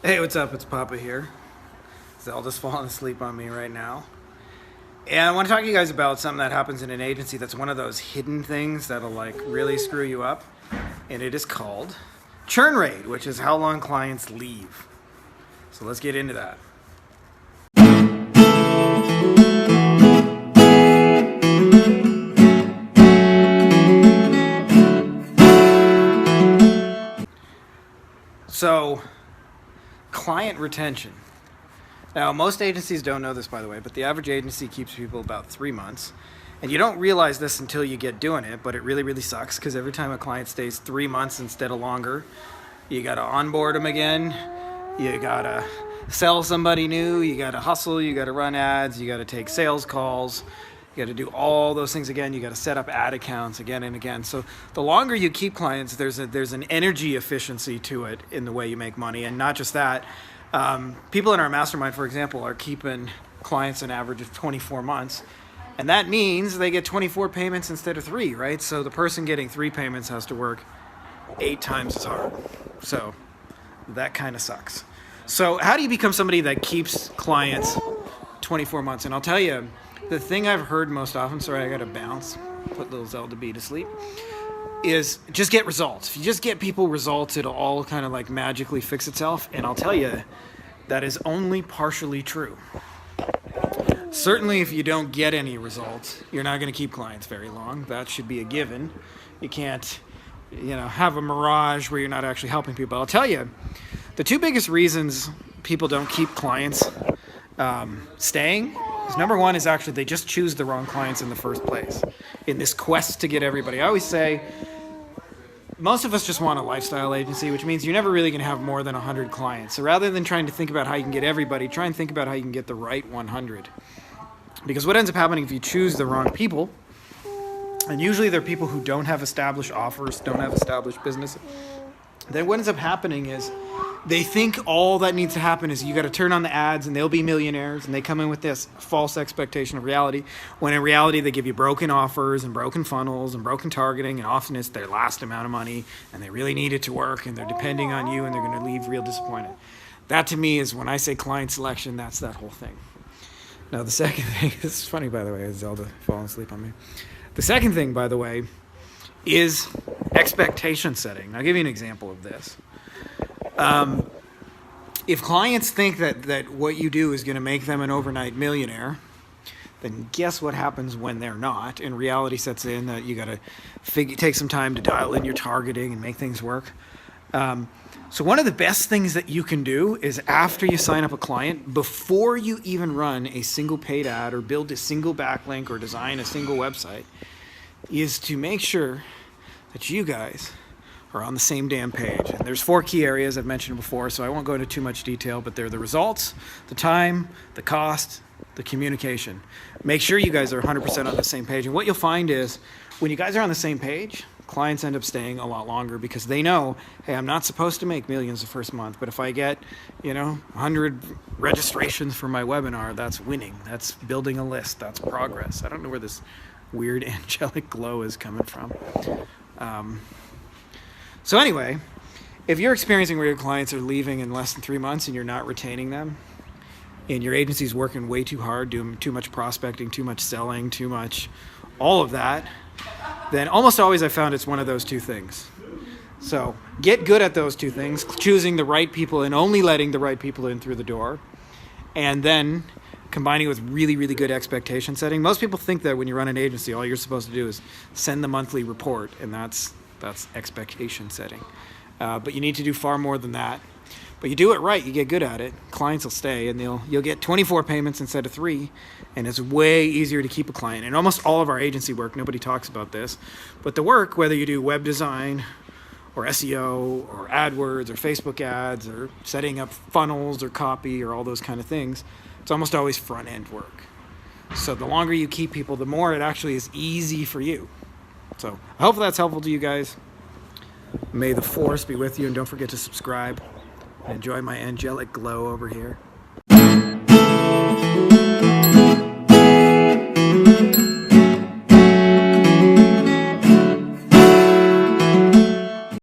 Hey, what's up? It's Papa here. Zelda's falling asleep on me right now. And I want to talk to you guys about something that happens in an agency that's one of those hidden things that'll like really screw you up. And it is called churn rate, which is how long clients leave. So let's get into that. So, client retention. Now, most agencies don't know this, by the way, but the average agency keeps people about 3 months. And you don't realize this until you get doing it, but it really, really sucks because every time a client stays 3 months instead of longer, you got to onboard them again. You got to sell somebody new. You got to hustle. You got to run ads. You got to take sales calls. You got to do all those things again. You got to set up ad accounts again and again. So the longer you keep clients, there's an energy efficiency to it in the way you make money. And not just that, people in our mastermind, for example, are keeping clients an average of 24 months. And that means they get 24 payments instead of 3, right? So the person getting 3 payments has to work 8 times as hard. So that kind of sucks. So how do you become somebody that keeps clients 24 months? And I'll tell you, the thing I've heard most often, sorry, I got to bounce, put little Zelda B to sleep, is just get results. If you just get people results, it'll all kind of like magically fix itself. And I'll tell you, that is only partially true. Certainly, if you don't get any results, you're not going to keep clients very long. That should be a given. You can't, have a mirage where you're not actually helping people. I'll tell you, the 2 biggest reasons people don't keep clients staying is number 1 is actually they just choose the wrong clients in the first place in this quest to get everybody. I always say most of us just want a lifestyle agency, which means you're never really going to have more than 100 clients. So rather than trying to think about how you can get everybody, try and think about how you can get the right 100. Because what ends up happening if you choose the wrong people, and usually they're people who don't have established offers, don't have established business, then what ends up happening is they think all that needs to happen is you got to turn on the ads and they'll be millionaires, and they come in with this false expectation of reality, when in reality they give you broken offers and broken funnels and broken targeting, and often it's their last amount of money and they really need it to work and they're depending on you and they're going to leave real disappointed. That to me is when I say client selection, that's that whole thing. Now the second thing, this is funny by the way, is Zelda falling asleep on me. The second thing, by the way, is expectation setting. I'll give you an example of this. If clients think that what you do is going to make them an overnight millionaire, then guess what happens when they're not? And reality sets in that you got to take some time to dial in your targeting and make things work. So one of the best things that you can do is after you sign up a client, before you even run a single paid ad or build a single backlink or design a single website, is to make sure that you guys are on the same damn page. And there's 4 key areas I've mentioned before, so I won't go into too much detail, but they're the results, the time, the cost, the communication. Make sure you guys are 100% on the same page. And what you'll find is when you guys are on the same page, clients end up staying a lot longer because they know, hey, I'm not supposed to make millions the first month, but if I get, 100 registrations for my webinar, that's winning. That's building a list. That's progress. I don't know where this weird angelic glow is coming from. So anyway, if you're experiencing where your clients are leaving in less than 3 months and you're not retaining them, and your agency's working way too hard, doing too much prospecting, too much selling, too much all of that, then almost always I found it's one of those 2 things. So get good at those 2 things, choosing the right people and only letting the right people in through the door, and then combining with really, really good expectation setting. Most people think that when you run an agency, all you're supposed to do is send the monthly report, and that's expectation setting. But you need to do far more than that. But you do it right, you get good at it, clients will stay, and you'll get 24 payments instead of 3, and it's way easier to keep a client. And almost all of our agency work, nobody talks about this, but the work, whether you do web design or SEO or AdWords or Facebook ads or setting up funnels or copy or all those kind of things, it's almost always front-end work. So the longer you keep people, the more it actually is easy for you. So I hope that's helpful to you guys. May the force be with you, and don't forget to subscribe. Enjoy my angelic glow over here.